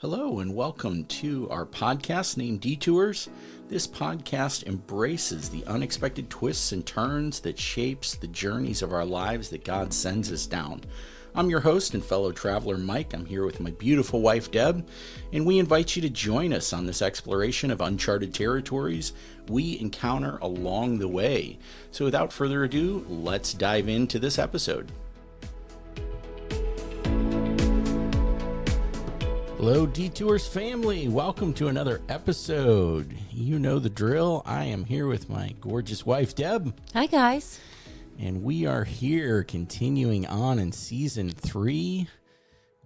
Hello and welcome to our podcast named Detours. This podcast embraces the unexpected twists and turns that shapes the journeys of our lives that God sends us down. I'm your host and fellow traveler, Mike. I'm here with my beautiful wife, Deb, and we invite you to join us on this exploration of uncharted territories we encounter along the way. So without further ado, let's dive into this episode. Hello, Detours family. Welcome to another episode. You know the drill. I am here with my gorgeous wife, Deb. Hi, guys. And we are here continuing on in season 3.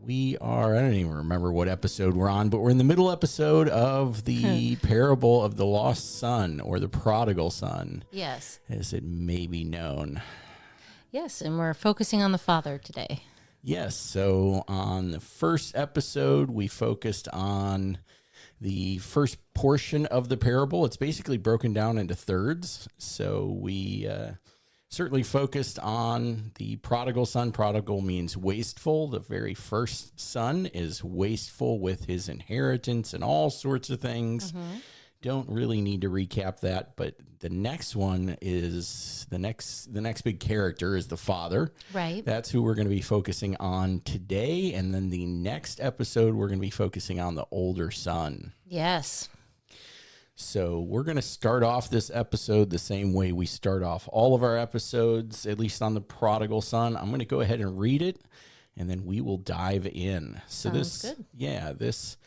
I don't even remember what episode we're on, but we're in the middle episode of the parable of the lost son, or the prodigal son. Yes. As it may be known. Yes, and we're focusing on the father today. Yes, so on the first episode, we focused on the first portion of the parable. It's basically broken down into thirds. So we certainly focused on the prodigal son. Prodigal means wasteful. The very first son is wasteful with his inheritance and all sorts of things. Mm-hmm. Don't really need to recap that, but the next one is the next big character is the father. Right. That's who we're going to be focusing on today. And then the next episode, we're going to be focusing on the older son. Yes. So we're going to start off this episode the same way we start off all of our episodes, at least on the prodigal son. I'm going to go ahead and read it, and then we will dive in. So Sounds good. This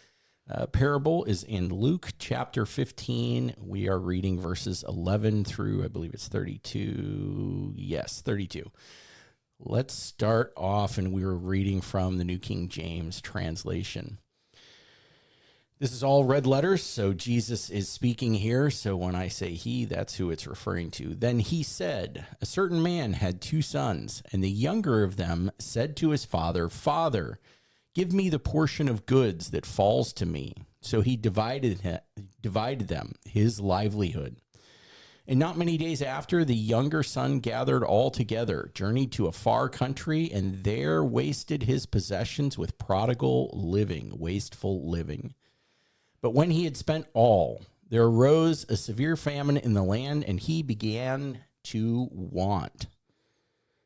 parable is in Luke chapter 15. We are reading verses 11 through, I believe it's 32. Yes, 32. Let's start off, and we were reading from the New King James translation. This is all red letters, so Jesus is speaking here. So when I say he, that's who it's referring to. Then he said, a certain man had 2 sons, and the younger of them said to his father, Father, give me the portion of goods that falls to me. So he divided them, his livelihood. And not many days after, the younger son gathered all together, journeyed to a far country, and there wasted his possessions with wasteful living. But when he had spent all, there arose a severe famine in the land, and he began to want.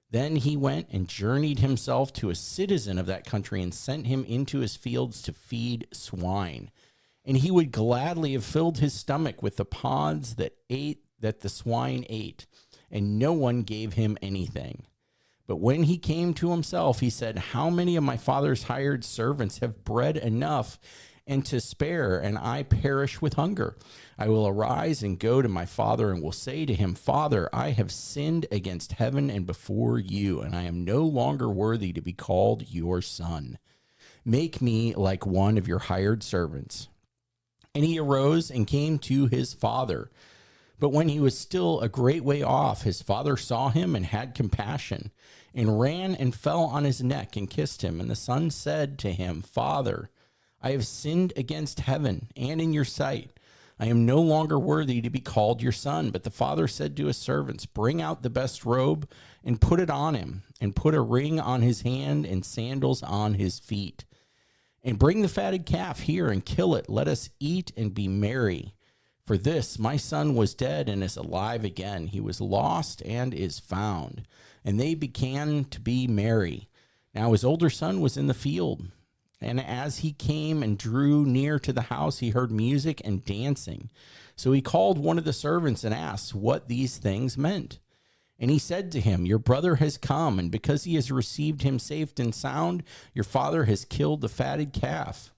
Then he went and journeyed himself to a citizen of that country and sent him into his fields to feed swine. And he would gladly have filled his stomach with the pods that the swine ate, and no one gave him anything. But when he came to himself, he said, how many of my father's hired servants have bread enough and to spare, and I perish with hunger? I will arise and go to my father and will say to him, Father, I have sinned against heaven and before you, and I am no longer worthy to be called your son. Make me like one of your hired servants. And he arose and came to his father. But when he was still a great way off, his father saw him and had compassion, and ran and fell on his neck and kissed him. And the son said to him, Father, I have sinned against heaven and in your sight. I am no longer worthy to be called your son. But the father said to his servants, bring out the best robe and put it on him, and put a ring on his hand and sandals on his feet. And bring the fatted calf here and kill it. Let us eat and be merry. For this, my son was dead and is alive again. He was lost and is found. And they began to be merry. Now his older son was in the field. And as he came and drew near to the house, he heard music and dancing. So he called one of the servants and asked what these things meant. And he said to him, your brother has come, and because he has received him safe and sound, your father has killed the fatted calf.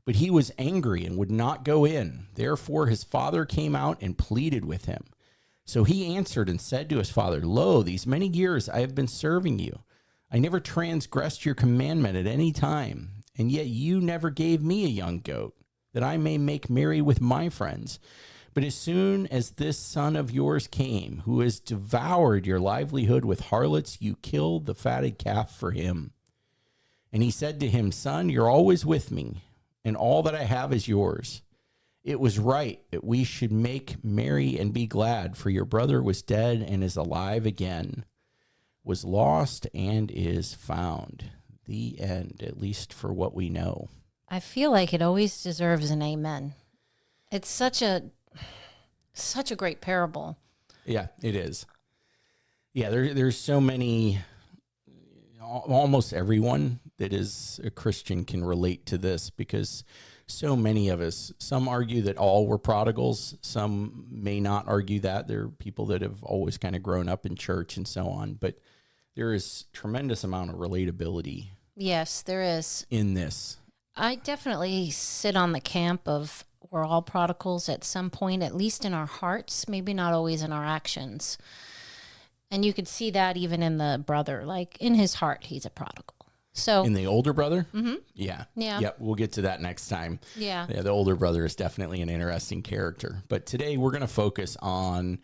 But he was angry and would not go in. Therefore his father came out and pleaded with him. So he answered and said to his father, Lo, these many years I have been serving you. I never transgressed your commandment at any time. And yet you never gave me a young goat, that I may make merry with my friends. But as soon as this son of yours came, who has devoured your livelihood with harlots, you killed the fatted calf for him. And he said to him, Son, you're always with me, and all that I have is yours. It was right that we should make merry and be glad, for your brother was dead and is alive again, was lost and is found. The end, at least for what we know. I feel like it always deserves an amen. It's such a great parable. Yeah, it is. Yeah, there's so many, almost everyone that is a Christian can relate to this because so many of us, some argue that all were prodigals. Some may not argue that. There are people that have always kind of grown up in church and so on, but there is tremendous amount of relatability. Yes, there is. In this. I definitely sit on the camp of we're all prodigals at some point, at least in our hearts, maybe not always in our actions. And you could see that even in the brother, like in his heart, he's a prodigal. So In the older brother? Mm-hmm. Yeah. Yeah. Yep, we'll get to that next time. Yeah. The older brother is definitely an interesting character. But today we're going to focus on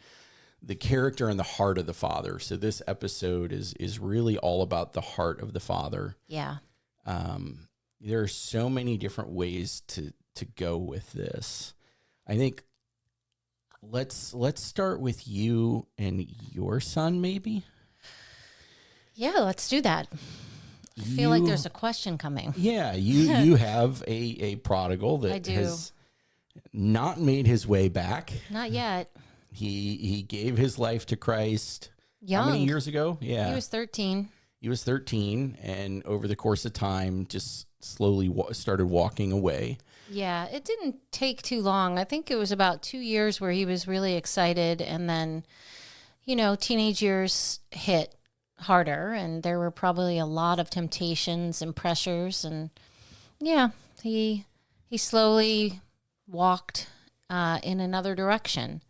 the character and the heart of the Father. So this episode is really all about the heart of the Father. Yeah. There are so many different ways to go with this. I think let's start with you and your son, maybe. Yeah, let's do that. I feel like there's a question coming. Yeah, you have a prodigal I that do. has not made his way back. Not yet. He gave his life to Christ. Young. How many years ago? Yeah. He was 13. He was 13, and over the course of time, just slowly started walking away. Yeah, it didn't take too long. I think it was about 2 years where he was really excited, and then, teenage years hit harder, and there were probably a lot of temptations and pressures, and yeah, he slowly walked in another direction.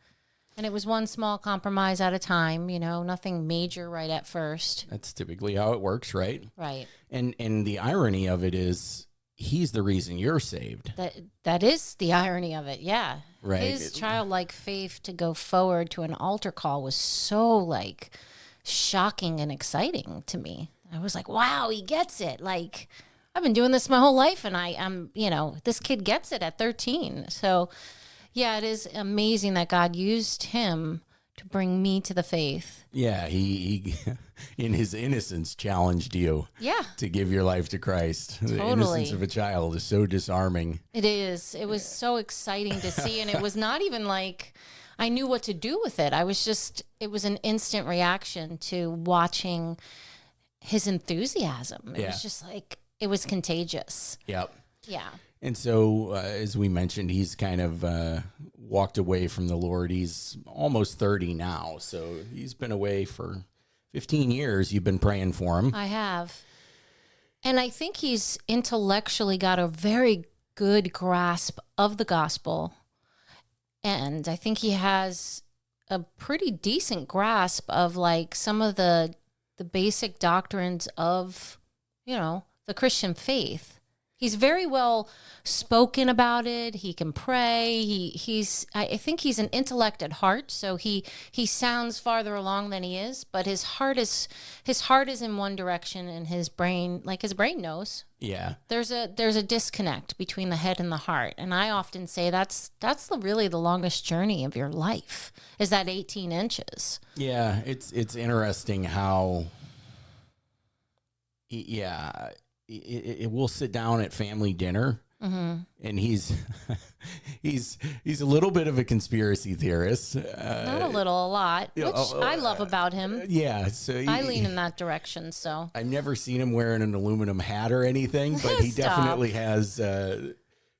And it was one small compromise at a time, nothing major right at first. That's typically how it works, right? Right. And the irony of it is he's the reason you're saved. That is the irony of it, yeah. Right. His childlike faith to go forward to an altar call was so, shocking and exciting to me. I was like, wow, he gets it. Like, I've been doing this my whole life, and I'm, this kid gets it at 13. So, yeah, it is amazing that God used him to bring me to the faith. Yeah, he in his innocence challenged you. Yeah. To give your life to Christ. Totally. The innocence of a child is so disarming. It is. It was so exciting to see, and it was not even like I knew what to do with it. It was an instant reaction to watching his enthusiasm. It was just like, it was contagious. Yep. Yeah. And so, as we mentioned, he's kind of walked away from the Lord. He's almost 30 now. So he's been away for 15 years. You've been praying for him. I have. And I think he's intellectually got a very good grasp of the gospel. And I think he has a pretty decent grasp of some of the basic doctrines of, the Christian faith. He's very well spoken about it. He can pray. I think he's an intellect at heart, so he sounds farther along than he is, but his heart is in one direction, and his brain knows. Yeah. There's a disconnect between the head and the heart, and I often say that's really the longest journey of your life, is that 18 inches. Yeah, it's interesting how it will sit down at family dinner, and he's a little bit of a conspiracy theorist. Not a little, a lot, which I love about him. Yeah, so I lean in that direction. So I've never seen him wearing an aluminum hat or anything, but he definitely has.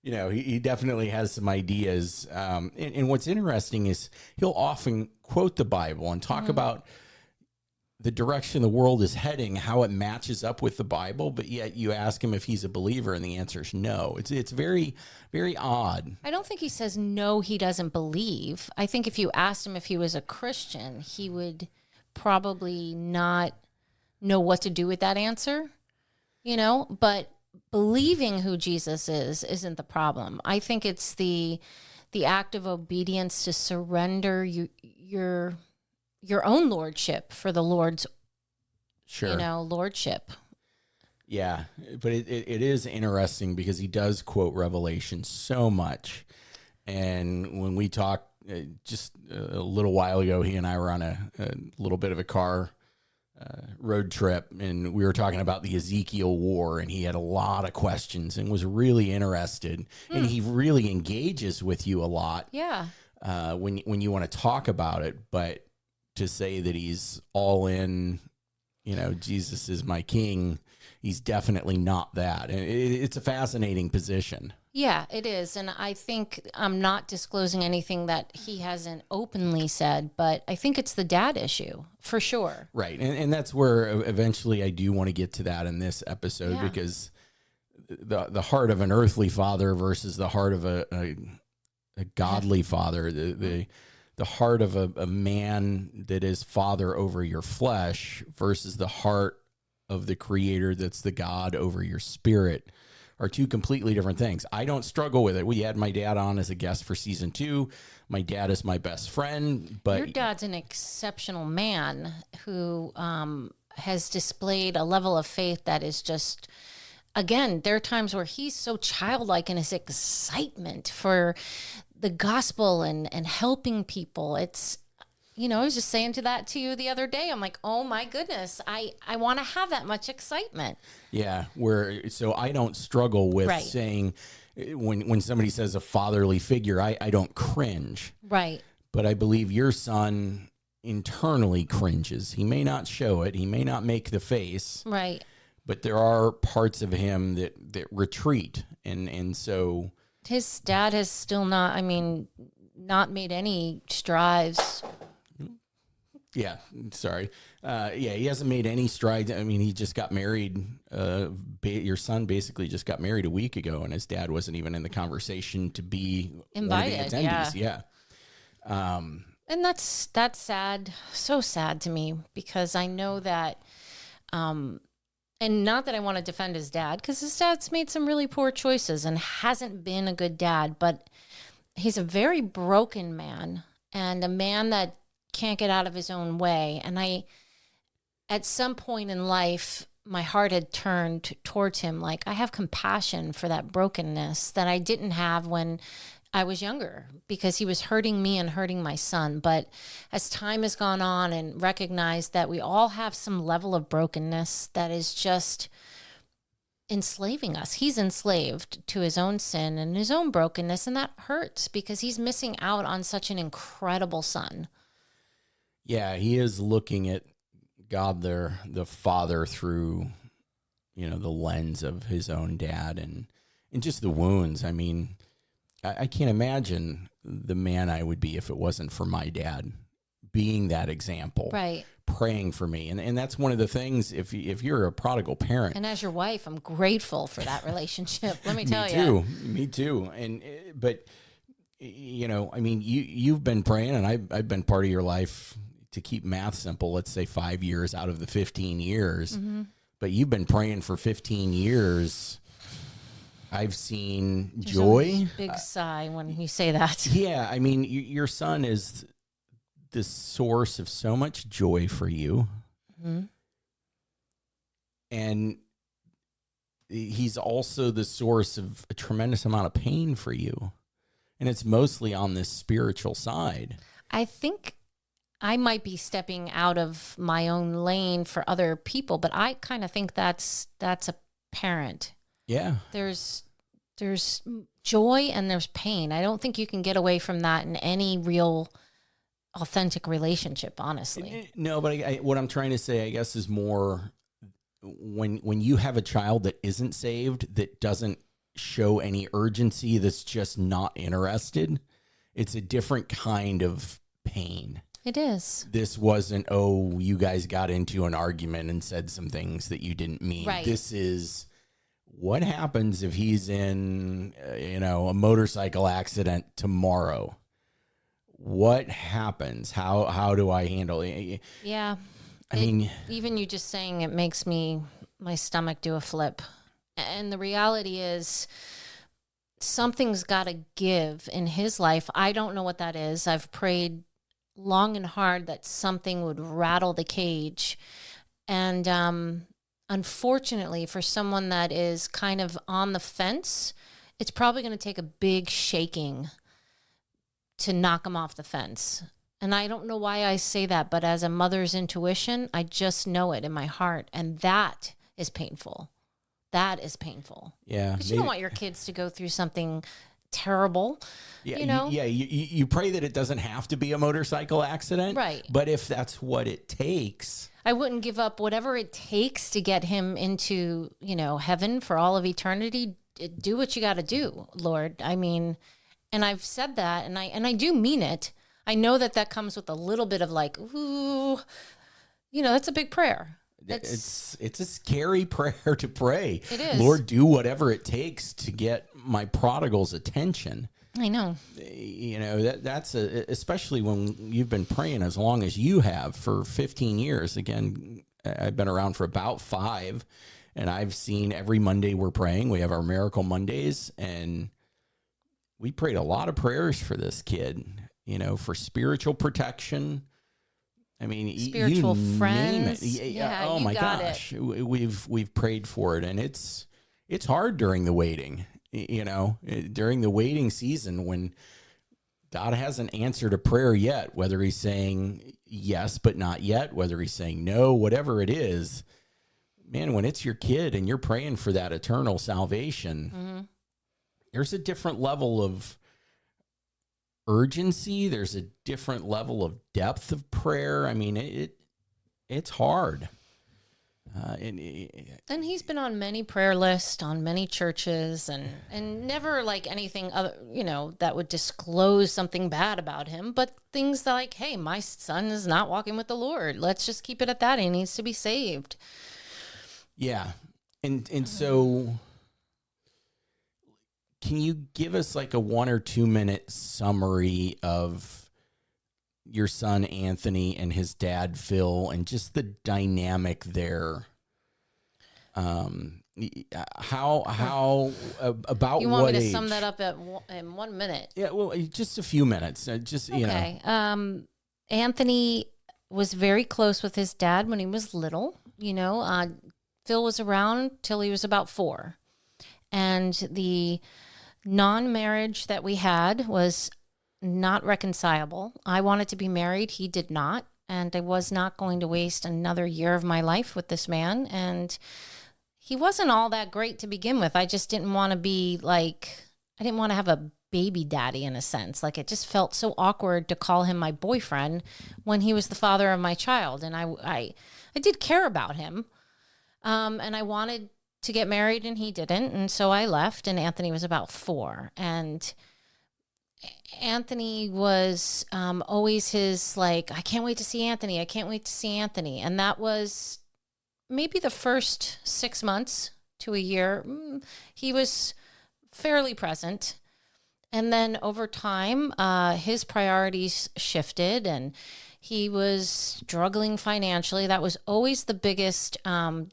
He definitely has some ideas. And what's interesting is he'll often quote the Bible and talk about the direction the world is heading, how it matches up with the Bible, but yet you ask him if he's a believer, and the answer is no. It's very, very odd. I don't think he says no, he doesn't believe. I think if you asked him if he was a Christian, he would probably not know what to do with that answer, but believing who Jesus is isn't the problem. I think it's the act of obedience to surrender your own lordship for the Lord's, lordship. Yeah, but it is interesting because he does quote Revelation so much. And when we talked just a little while ago, he and I were on a little bit of a car road trip, and we were talking about the Ezekiel War, and he had a lot of questions and was really interested, and he really engages with you a lot. Yeah. When you want to talk about it, but to say that he's all in, Jesus is my king, he's definitely not that. And it's a fascinating position. Yeah, it is. And I think I'm not disclosing anything that he hasn't openly said, but I think it's the dad issue for sure. Right. And that's where eventually I do want to get to that in this episode, because the heart of an earthly father versus the heart of a godly father, the heart of a man that is father over your flesh versus the heart of the creator that's the God over your spirit are two completely different things. I don't struggle with it. We had my dad on as a guest for season 2. My dad is my best friend, but your dad's an exceptional man who has displayed a level of faith that is just, again, there are times where he's so childlike in his excitement for the gospel and helping people. It's, I was just saying to you the other day, I'm like, oh my goodness, I want to have that much excitement. Yeah. So I don't struggle with saying when somebody says a fatherly figure, I don't cringe. Right. But I believe your son internally cringes. He may not show it. He may not make the face. Right. But there are parts of him that retreat. And so his dad has still not made any strides. Yeah, sorry. He hasn't made any strides. I mean, he just got married. Your son basically just got married a week ago, and his dad wasn't even in the conversation to be invited. One of the attendees. Yeah. And that's sad, so sad to me, because I know that, and not that I want to defend his dad, because his dad's made some really poor choices and hasn't been a good dad, but he's a very broken man and a man that can't get out of his own way. And at some point in life, my heart had turned towards him. Like, I have compassion for that brokenness that I didn't have when I was younger, because he was hurting me and hurting my son. But as time has gone on and recognized that we all have some level of brokenness that is just enslaving us. He's enslaved to his own sin and his own brokenness, and that hurts because he's missing out on such an incredible son. Yeah, he is looking at God, the Father, through, the lens of his own dad and just the wounds. I mean, I can't imagine the man I would be if it wasn't for my dad being that example, right? Praying for me, and that's one of the things. If you're a prodigal parent, and as your wife, I'm grateful for that relationship. Let me tell you, me too. But I mean, you've been praying, and I've been part of your life. To keep math simple, let's say 5 years out of the 15 years, but you've been praying for 15 years. I've seen There's joy. A big sigh when you say that. Yeah. I mean, your son is the source of so much joy for you. Mm-hmm. And he's also the source of a tremendous amount of pain for you. And it's mostly on this spiritual side. I think I might be stepping out of my own lane for other people, but I kind of think that's apparent. Yeah. There's joy and there's pain. I don't think you can get away from that in any real authentic relationship, honestly. No, but what I'm trying to say, I guess, is more when you have a child that isn't saved, that doesn't show any urgency, that's just not interested, it's a different kind of pain. It is. This wasn't, you guys got into an argument and said some things that you didn't mean. Right. This is what happens if he's in, a motorcycle accident tomorrow. What happens? How do I handle it? Yeah. I mean, even you just saying it makes my stomach do a flip. And the reality is something's got to give in his life. I don't know what that is. I've prayed long and hard that something would rattle the cage. And unfortunately, for someone that is kind of on the fence, it's probably going to take a big shaking to knock him off the fence. And I don't know why I say that, but as a mother's intuition, I just know it in my heart. And that is painful. That is painful. Yeah. Because you don't want your kids to go through something terrible. Yeah, you know? You pray that it doesn't have to be a motorcycle accident. Right. But if that's what it takes. I wouldn't give up whatever it takes to get him into, heaven for all of eternity. Do what you got to do, Lord. I mean, and I've said that, and I do mean it. I know that comes with a little bit of like, ooh, that's a big prayer. It's a scary prayer to pray. It is. Lord, do whatever it takes to get my prodigal's attention. I know. That's especially when you've been praying as long as you have for 15 years. Again, I've been around for about 5, and I've seen every Monday we're praying. We have our Miracle Mondays, and we prayed a lot of prayers for this kid, for spiritual protection. I mean, spiritual you friends. Name it. Yeah, oh my gosh, we've prayed for it, and it's hard during the waiting. During the waiting season when God hasn't answered a prayer yet, whether he's saying yes but not yet, whether he's saying no, whatever it is, man, when it's your kid and you're praying for that eternal salvation, there's a different level of urgency. There's a different level of depth of prayer. I mean, it's hard. And he's been on many prayer lists, on many churches, and never like anything other, that would disclose something bad about him, but things like, hey, my son is not walking with the Lord. Let's just keep it at that. He needs to be saved. Yeah. And so can you give us like a 1 or 2 minute summary of your son Anthony and his dad Phil and just the dynamic there? How about you want what me to age? sum that up in 1 minute? Yeah, well, just a few minutes. Okay. Anthony was very close with his dad when he was little. Phil was around till he was about 4, and the non-marriage that we had was not reconcilable. I wanted to be married. He did not. And I was not going to waste another year of my life with this man. And he wasn't all that great to begin with. I just didn't want to be like, I didn't want to have a baby daddy in a sense. Like it just felt so awkward to call him my boyfriend when he was the father of my child. And I did care about him. And I wanted to get married and he didn't. And so I left and Anthony was about 4. And Anthony was always his like, I can't wait to see Anthony. I can't wait to see Anthony. And that was maybe the first 6 months to a year. He was fairly present. And then over time, his priorities shifted and he was struggling financially. That was always the biggest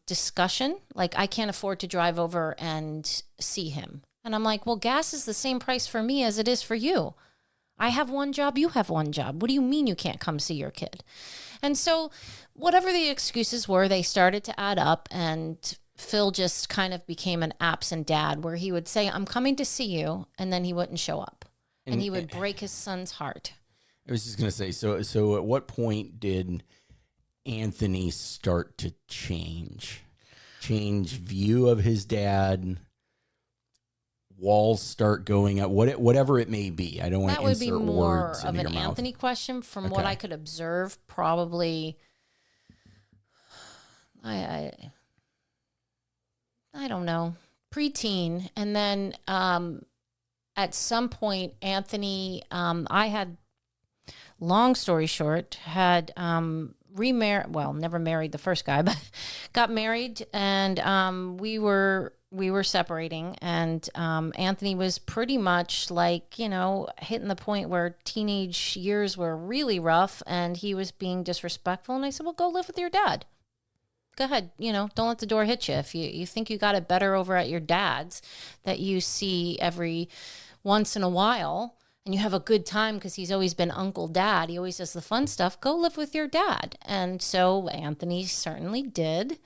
discussion. Like, I can't afford to drive over and see him. And I'm like, well, gas is the same price for me as it is for you. I have one job, you have one job. What do you mean you can't come see your kid? And so whatever the excuses were, they started to add up, and Phil just kind of became an absent dad where he would say, I'm coming to see you, and then he wouldn't show up. And he would break his son's heart. I was just going to say, so at what point did Anthony start to change view of his dad? Walls start going up, whatever it may be. I don't want to insert words into your mouth. That would be more of an Anthony question. From what I could observe, probably, I don't know, preteen. And then at some point, Anthony, I had, long story short, had remarried, well, never married the first guy, but got married, and we were separating, and Anthony was pretty much like, hitting the point where teenage years were really rough, and he was being disrespectful. And I said, well, go live with your dad. Go ahead. Don't let the door hit you. If you think you got it better over at your dad's that you see every once in a while, and you have a good time because he's always been Uncle Dad, he always does the fun stuff, go live with your dad. And so Anthony certainly did.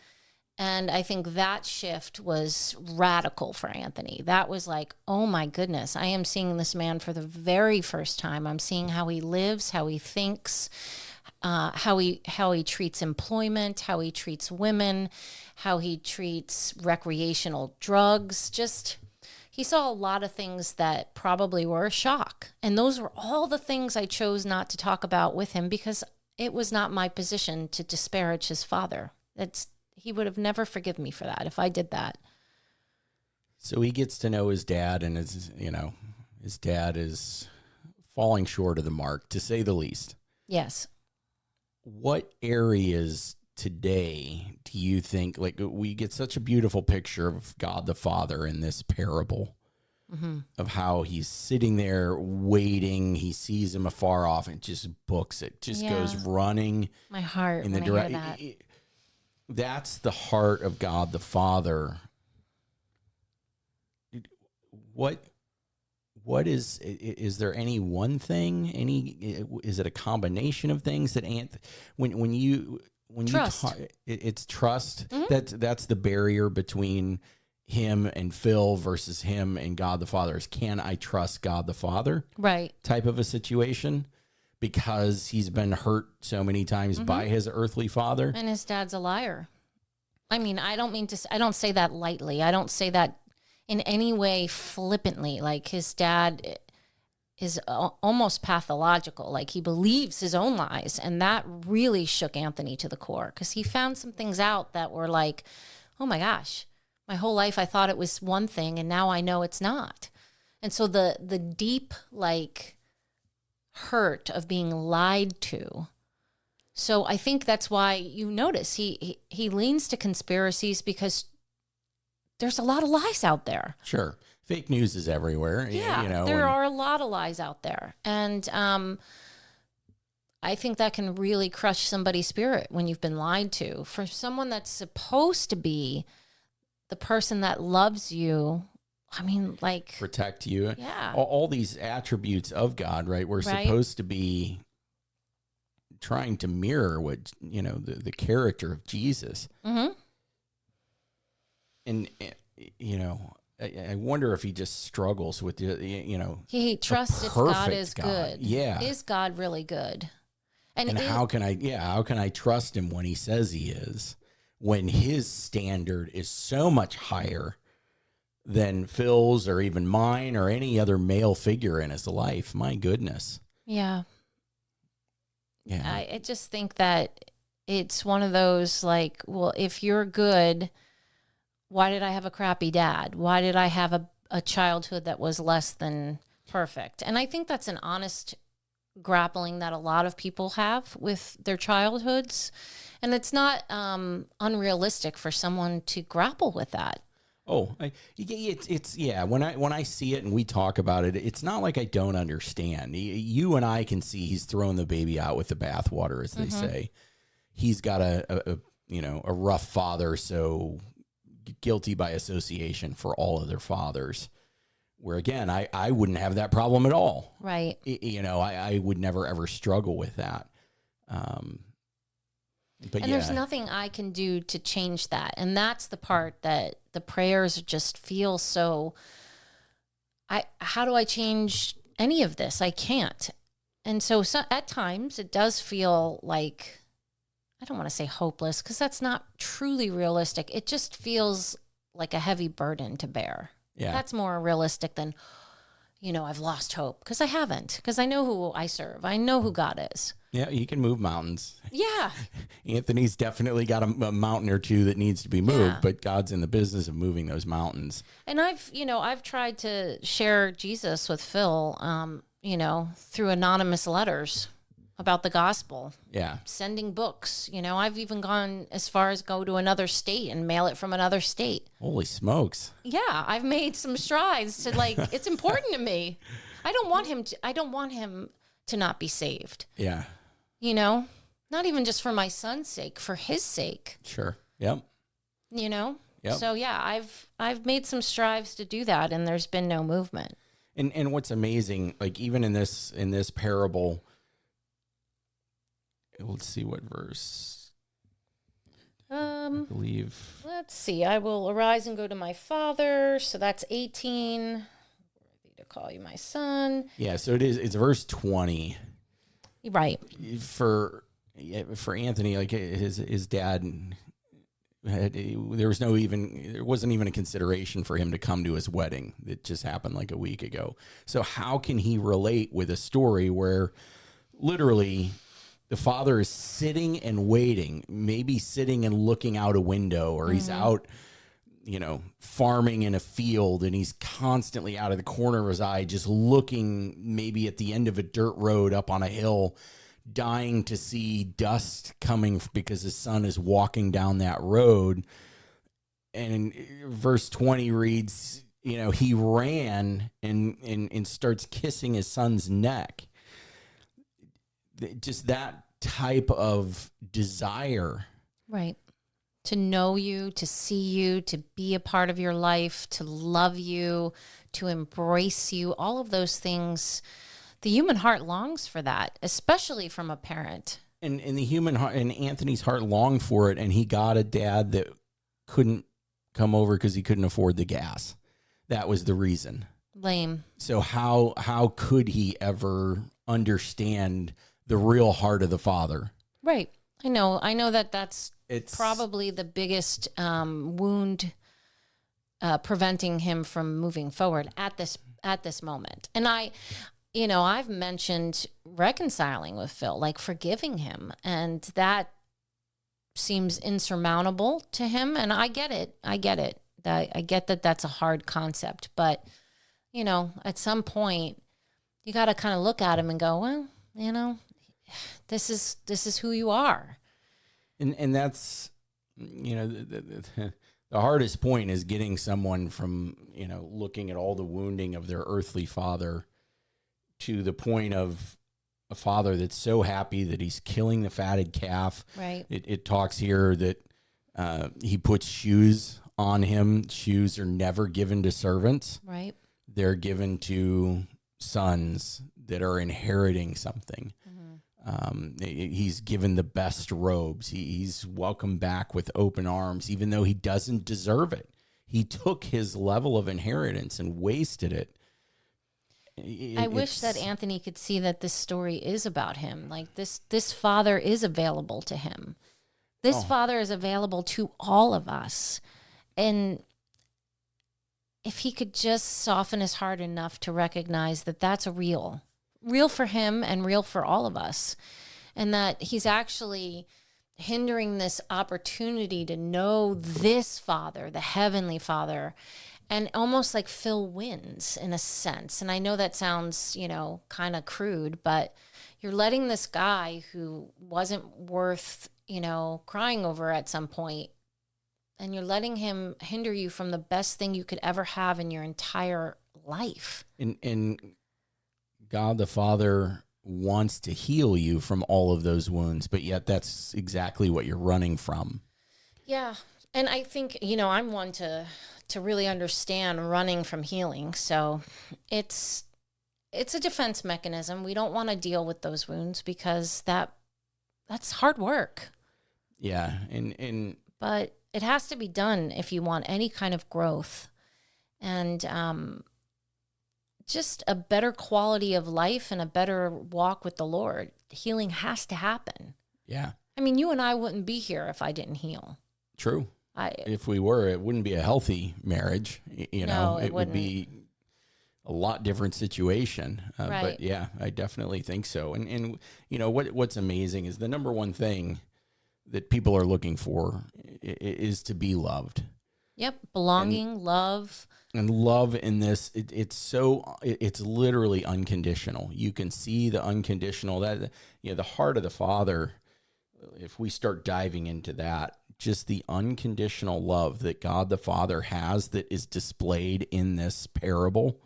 And I think that shift was radical for Anthony. That was like, oh my goodness, I am seeing this man for the very first time. I'm seeing how he lives, how he thinks, how he treats employment, how he treats women, how he treats recreational drugs. Just he saw a lot of things that probably were a shock. And those were all the things I chose not to talk about with him because it was not my position to disparage his father. He would have never forgiven me for that if I did that. So he gets to know his dad, and his dad is falling short of the mark, to say the least. Yes. What areas today do you think, like, we get such a beautiful picture of God the Father in this parable of how he's sitting there waiting. He sees him afar off and just books it, just goes running. My heart in the when I hear that. That's the heart of God the Father. What is there any one thing? Is it a combination of things that when you Trust. it's trust. That's the barrier between him and Phil versus him and God the Father. Is, can I trust God the Father? Right. Type of a situation, because he's been hurt so many times by his earthly father. And his dad's a liar. I mean, I don't say that lightly. I don't say that in any way flippantly. Like, his dad is almost pathological. Like, he believes his own lies. And that really shook Anthony to the core, because he found some things out that were like, oh my gosh, my whole life I thought it was one thing and now I know it's not. And so the deep, like, hurt of being lied to. So I think that's why you notice he leans to conspiracies, because there's a lot of lies out there. Sure. Fake news is everywhere. Yeah, there are a lot of lies out there. And I think that can really crush somebody's spirit when you've been lied to. For someone that's supposed to be the person that loves you, I mean, like, protect you. Yeah. All these attributes of God, right? We're supposed to be trying to mirror what, the character of Jesus. Mm-hmm. And, I wonder if he just struggles with, he trusts if God is good. Yeah. Is God really good? And how can I trust him when he says he is, when his standard is so much higher than Phil's or even mine or any other male figure in his life? My goodness. Yeah. Yeah. I just think that it's one of those, like, well, if you're good, why did I have a crappy dad? Why did I have a childhood that was less than perfect? And I think that's an honest grappling that a lot of people have with their childhoods. And it's not unrealistic for someone to grapple with that. Oh, it's when I see it and we talk about it, it's not like I don't understand. You and I can see he's throwing the baby out with the bathwater, as they say. He's got a rough father, so guilty by association for all other fathers. Where again, I wouldn't have that problem at all. Right. I would never ever struggle with that. But there's nothing I can do to change that. And that's the part that the prayers just feel so, how do I change any of this? I can't. And so at times it does feel like, I don't want to say hopeless, because that's not truly realistic. It just feels like a heavy burden to bear. Yeah. That's more realistic than, I've lost hope, because I haven't, because I know who I serve. I know who God is. Yeah, he can move mountains. Yeah. Anthony's definitely got a mountain or two that needs to be moved, but God's in the business of moving those mountains. And I've tried to share Jesus with Phil, through anonymous letters about the gospel. Yeah. Sending books. I've even gone as far as go to another state and mail it from another state. Holy smokes. Yeah, I've made some strides to, like, it's important to me. I don't want him to not be saved. Yeah. Not even just for my son's sake, for his sake. Sure. Yep. Yep. So yeah, I've made some strives to do that, and there's been no movement. And what's amazing, like, even in this parable, let's see what verse. I believe. Let's see. I will arise and go to my father. So that's 18. Worthy to call you my son. Yeah, so it's verse 20. Right. For Anthony, like his dad there wasn't even a consideration for him to come to his wedding. It just happened like a week ago. So how can he relate with a story where literally the father is sitting and waiting, maybe sitting and looking out a window, or he's out, farming in a field, and he's constantly out of the corner of his eye, just looking maybe at the end of a dirt road up on a hill, dying to see dust coming because his son is walking down that road. And verse 20 reads, he ran and starts kissing his son's neck. Just that type of desire. Right. To know you, to see you, to be a part of your life, to love you, to embrace you, all of those things. The human heart longs for that, especially from a parent. And the human heart, and Anthony's heart longed for it, and he got a dad that couldn't come over because he couldn't afford the gas. That was the reason. Lame. So how could he ever understand the real heart of the father? Right. I know that's probably the biggest wound preventing him from moving forward at this moment. And I've mentioned reconciling with Phil, like forgiving him, and that seems insurmountable to him. And I get it. I get that that's a hard concept, but at some point you got to kind of look at him and go, well, this is who you are. And that's, the hardest point is getting someone from, looking at all the wounding of their earthly father to the point of a father that's so happy that he's killing the fatted calf. Right. It talks here that he puts shoes on him. Shoes are never given to servants. Right. They're given to sons that are inheriting something. He's given the best robes. He's welcomed back with open arms, even though he doesn't deserve it. He took his level of inheritance and wasted it. I wish that Anthony could see that this story is about him. Like this father is available to him. This father is available to all of us. And if he could just soften his heart enough to recognize that that's real for him and real for all of us. And that he's actually hindering this opportunity to know this Father, the Heavenly Father, and almost like Phil wins in a sense. And I know that sounds, kind of crude, but you're letting this guy who wasn't worth, crying over at some point, and you're letting him hinder you from the best thing you could ever have in your entire life. And God the Father wants to heal you from all of those wounds, but yet that's exactly what you're running from. Yeah. And I think, I'm one to really understand running from healing. So it's a defense mechanism. We don't want to deal with those wounds because that's hard work. Yeah. But it has to be done if you want any kind of growth and just a better quality of life and a better walk with the Lord. Healing has to happen. Yeah. I mean, you and I wouldn't be here if I didn't heal. True. If we were, it wouldn't be a healthy marriage. No, it would be a lot different situation. Right. But yeah, I definitely think so. And what's amazing is the number one thing that people are looking for is to be loved. Yep. Belonging, love. And love in this, it's literally unconditional. You can see the unconditional, that the heart of the Father. If we start diving into that, just the unconditional love that God the Father has that is displayed in this parable,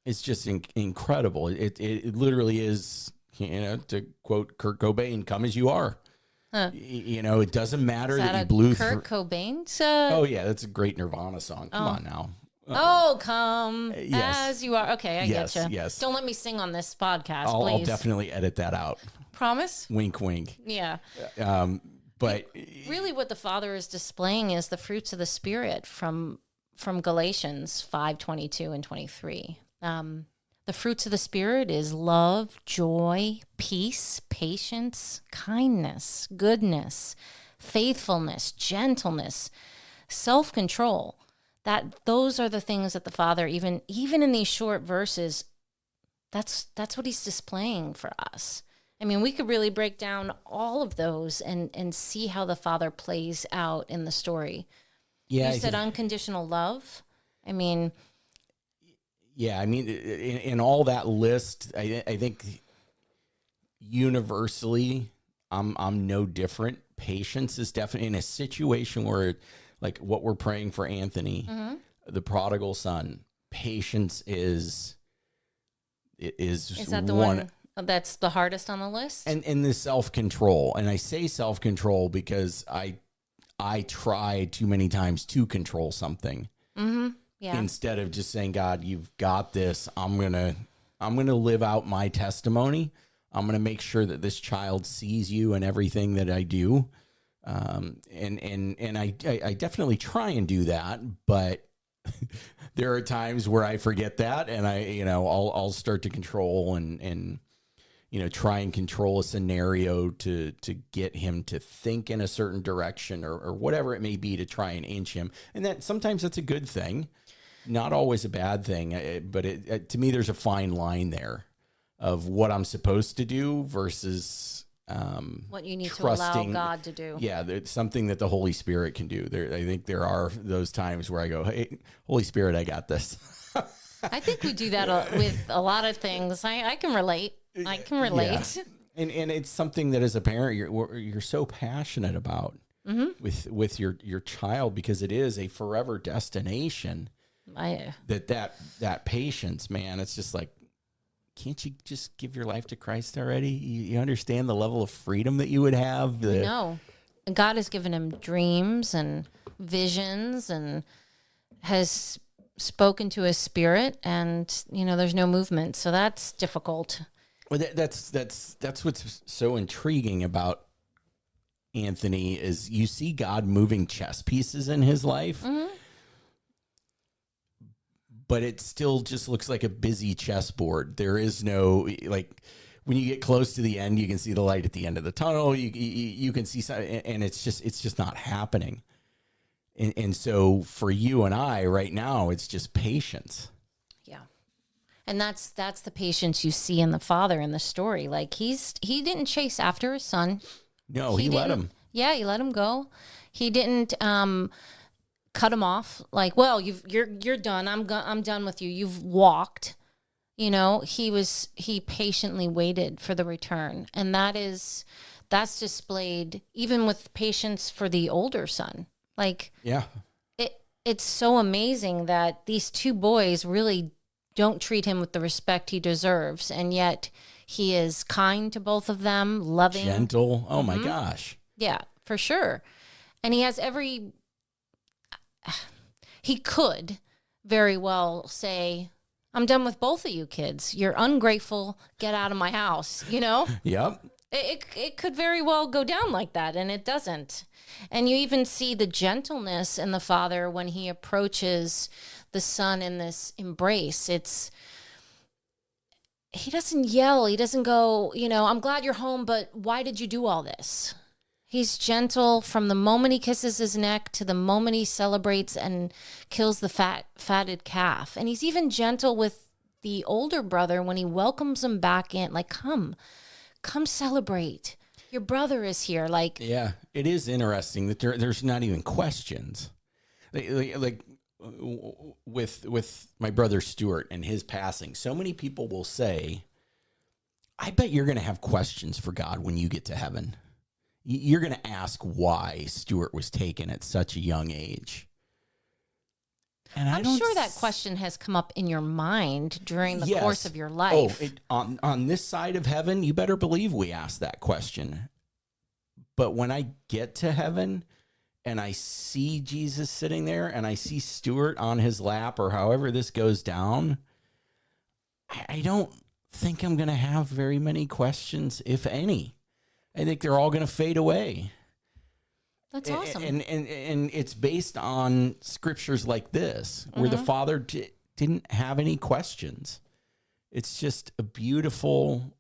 it's just incredible. It literally is, to quote Kurt Cobain, "Come as you are." Huh. It doesn't matter that you a blew Kurt Cobain? Oh yeah, that's a great Nirvana song. Come on now. Come as you are. Okay, I get you. Yes. Don't let me sing on this podcast, I'll please. definitely edit that out. Promise? Wink, wink. Yeah. But really what the Father is displaying is the fruits of the Spirit from Galatians 5:22 and 23. The fruits of the Spirit is love, joy, peace, patience, kindness, goodness, faithfulness, gentleness, self-control. Those are the things that the Father, even in these short verses, that's what he's displaying for us. I mean, we could really break down all of those and see how the Father plays out in the story. yeah, You said unconditional love. I mean, in all that list, I think universally, I'm no different. Patience is definitely in a situation where, like what we're praying for Anthony, the prodigal son. Patience is that the one that's the hardest on the list? and the self-control. And I say self-control because I try too many times to control something. Yeah. Instead of just saying, God, you've got this. I'm gonna live out my testimony. I'm gonna make sure that this child sees you in everything that I do. And I definitely try and do that, but there are times where I forget that, and I'll start to control and try and control a scenario to get him to think in a certain direction or whatever it may be to try and inch him. And that sometimes that's a good thing, not always a bad thing. But to me, there's a fine line there of what I'm supposed to do versus what you need trusting, to allow God to do. Yeah, it's something that the Holy Spirit can do. I think there are those times where I go, hey, Holy Spirit, I got this. I think we do that with a lot of things. I can relate. I can relate. Yeah. And it's something that as a parent you're so passionate about with your child, because it is a forever destination. That patience, man, it's just like, can't you just give your life to Christ already? You understand the level of freedom that you would have? No. God has given him dreams and visions and has spoken to his spirit, and there's no movement. So that's difficult. Well, that's what's so intriguing about Anthony is you see God moving chess pieces in his life. But it still just looks like a busy chessboard. There is no, like, when you get close to the end, you can see the light at the end of the tunnel. You can see, and it's just not happening. And so for you and I right now, it's just patience. Yeah. And that's the patience you see in the Father in the story. Like he didn't chase after his son. No, he let him. Yeah, he let him go. He didn't cut him off. Like, well, you're done. I'm done with you. You've walked. He patiently waited for the return, and that's displayed even with patience for the older son. Like, yeah, it's so amazing that these two boys really don't treat him with the respect he deserves, and yet he is kind to both of them, loving, gentle. Oh my gosh, yeah, for sure. And he has he could very well say, I'm done with both of you kids. You're ungrateful. Get out of my house. Yep. It could very well go down like that, and it doesn't. And you even see the gentleness in the Father when he approaches the son in this embrace. He doesn't yell. He doesn't go, I'm glad you're home, but why did you do all this? He's gentle from the moment he kisses his neck to the moment he celebrates and kills the fatted calf. And he's even gentle with the older brother when he welcomes him back in. Like, come celebrate. Your brother is here. Like, yeah, it is interesting that there's not even questions. Like with my brother Stuart and his passing, so many people will say, I bet you're going to have questions for God when you get to heaven. You're going to ask why Stuart was taken at such a young age. And I'm sure that question has come up in your mind during the course of your life. On this side of heaven, you better believe we ask that question. But when I get to heaven and I see Jesus sitting there and I see Stuart on his lap or however this goes down, I don't think I'm going to have very many questions, if any. I think they're all going to fade away. That's awesome. And it's based on scriptures like this, where the father didn't have any questions. It's just a beautiful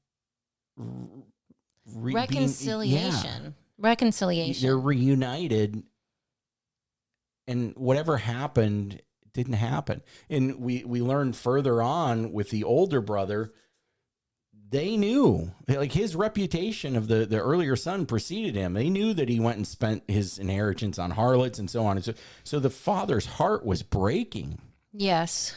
reconciliation. Reconciliation. They're reunited, and whatever happened didn't happen. And we learned further on with the older brother, they knew, like, his reputation of the earlier son preceded him. They knew that he went and spent his inheritance on harlots and so on. And so the father's heart was breaking. Yes.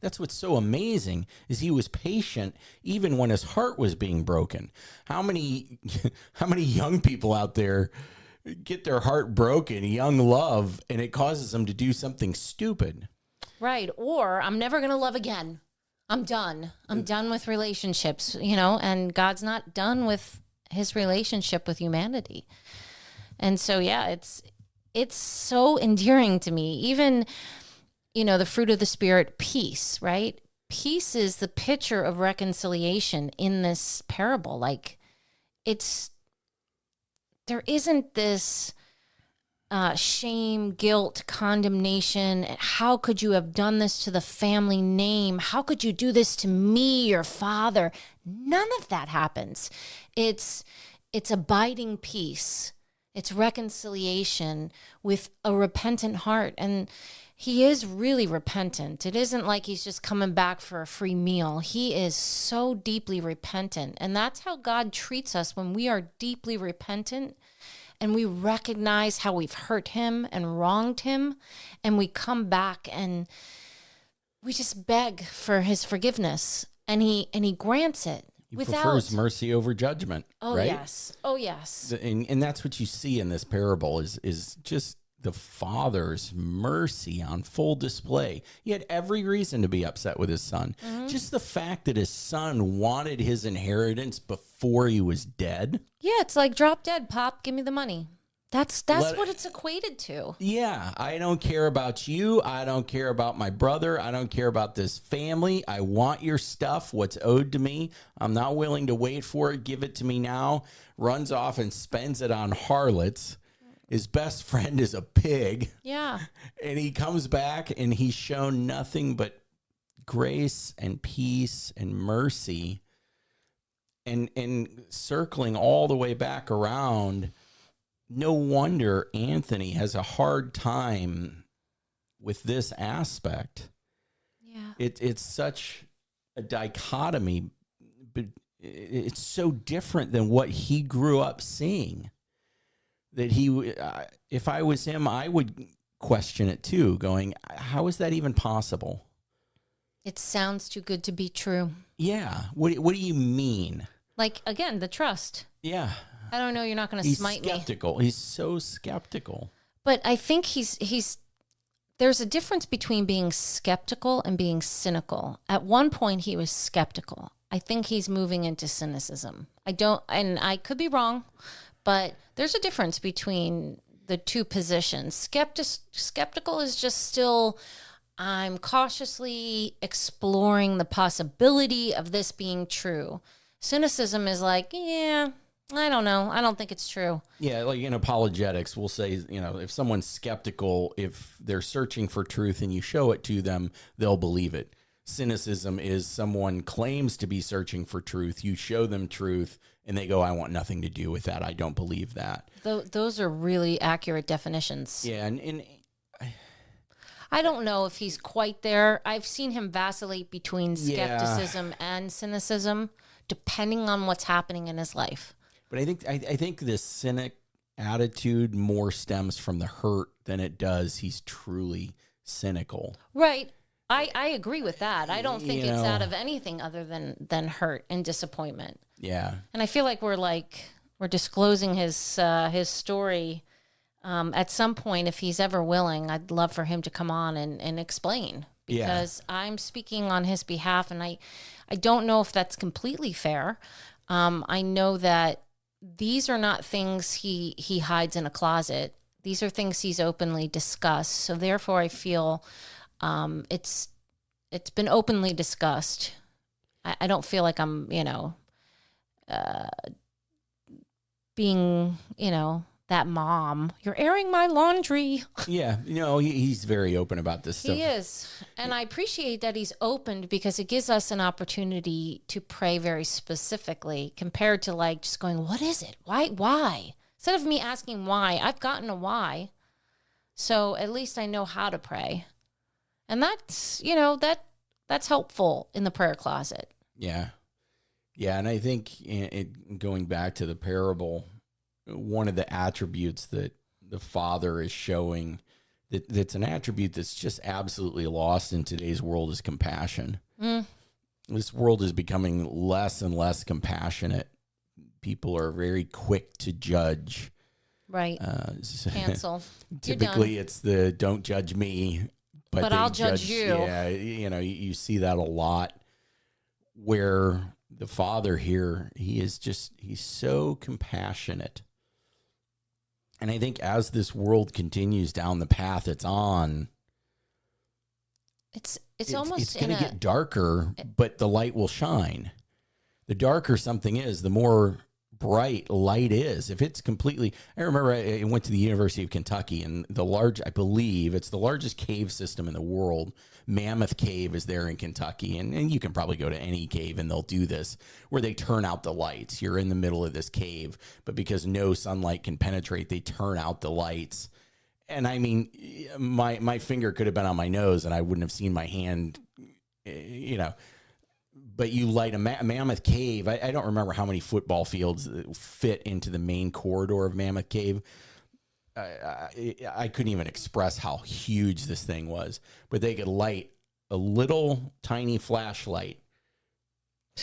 That's what's so amazing, is he was patient even when his heart was being broken. How many young people out there get their heart broken, young love, and it causes them to do something stupid? Right. Or I'm never going to love again. I'm done. I'm done with relationships, and God's not done with his relationship with humanity. And so, yeah, it's so endearing to me. Even, the fruit of the Spirit, peace, right? Peace is the picture of reconciliation in this parable. Like, there isn't this shame, guilt, condemnation. How could you have done this to the family name? How could you do this to me, your father? None of that happens. It's abiding peace. It's reconciliation with a repentant heart. And he is really repentant. It isn't like he's just coming back for a free meal. He is so deeply repentant. And that's how God treats us when we are deeply repentant. And we recognize how we've hurt him and wronged him. And we come back and we just beg for his forgiveness. And he grants it. He prefers mercy over judgment. Oh, right? Yes. Oh, yes. And that's what you see in this parable is just the father's mercy on full display. He had every reason to be upset with his son. Mm-hmm. Just the fact that his son wanted his inheritance before he was dead. Yeah, it's like drop dead, Pop. Give me the money. That's what it's equated to. Yeah, I don't care about you. I don't care about my brother. I don't care about this family. I want your stuff, what's owed to me. I'm not willing to wait for it. Give it to me now. Runs off and spends it on harlots. His best friend is a pig. Yeah. And he comes back and he's shown nothing but grace and peace and mercy. And circling all the way back around, no wonder Anthony has a hard time with this aspect. Yeah. It's such a dichotomy, but it's so different than what he grew up seeing. That if I was him, I would question it too, going, how is that even possible? It sounds too good to be true. Yeah. What do you mean? Like, again, the trust. Yeah. I don't know, you're not going to smite me. He's skeptical. He's so skeptical. But I think there's a difference between being skeptical and being cynical. At one point, he was skeptical. I think he's moving into cynicism. And I could be wrong, but there's a difference between the two positions. Skeptical is just still, I'm cautiously exploring the possibility of this being true. Cynicism is like, yeah, I don't know. I don't think it's true. Yeah, like in apologetics, we'll say, if someone's skeptical, if they're searching for truth and you show it to them, they'll believe it. Cynicism is someone claims to be searching for truth. You show them truth and they go, I want nothing to do with that. I don't believe that. Those are really accurate definitions. Yeah. And I don't know if he's quite there. I've seen him vacillate between skepticism and cynicism, depending on what's happening in his life. But I think this cynic attitude more stems from the hurt than it does he's truly cynical. Right. I agree with that. I don't think it's out of anything other than hurt and disappointment. Yeah. And I feel like we're disclosing his story. At some point, if he's ever willing, I'd love for him to come on and explain, because I'm speaking on his behalf, and I don't know if that's completely fair. I know that these are not things he hides in a closet. These are things he's openly discussed. So therefore, I feel it's been openly discussed. I don't feel like I'm, being, that mom. You're airing my laundry. Yeah, he's very open about this stuff. He is. And I appreciate that he's open because it gives us an opportunity to pray very specifically compared to like just going, what is it? Why? Instead of me asking why, I've gotten a why. So at least I know how to pray. And that's, that's helpful in the prayer closet. Yeah. Yeah, and I think going back to the parable, one of the attributes that the Father is showing that's an attribute that's just absolutely lost in today's world is compassion. This world is becoming less and less compassionate. People are very quick to judge. Right. Cancel. Typically, it's the don't judge me, but I'll judge you. Yeah, you see that a lot where the Father here, he's so compassionate. And I think as this world continues down the path it's on, it's almost going to get darker, but the light will shine. The darker something is, the more bright light is. If it's completely, I remember I went to the University of Kentucky, and I believe it's the largest cave system in the world. Mammoth Cave is there in Kentucky, and you can probably go to any cave and they'll do this, where they turn out the lights. You're in the middle of this cave, but because no sunlight can penetrate, they turn out the lights. And I mean, my finger could have been on my nose and I wouldn't have seen my hand, But you light a Mammoth Cave. I don't remember how many football fields fit into the main corridor of Mammoth Cave. I couldn't even express how huge this thing was. But they could light a little tiny flashlight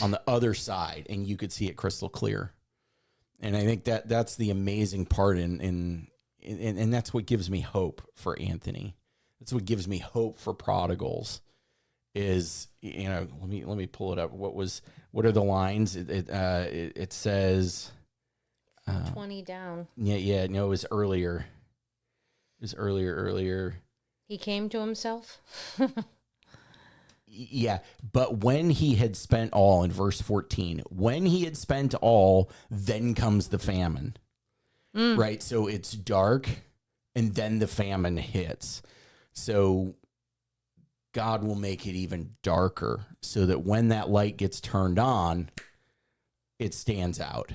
on the other side, and you could see it crystal clear. And I think that's the amazing part, and that's what gives me hope for Anthony. That's what gives me hope for prodigals. Is let me pull it up. What are the lines? It says 20 down. Yeah. No, it was earlier. Earlier. He came to himself. Yeah, but when he had spent all, in verse 14, when he had spent all, then comes the famine. Right? So it's dark, and then the famine hits. So God will make it even darker so that when that light gets turned on, it stands out.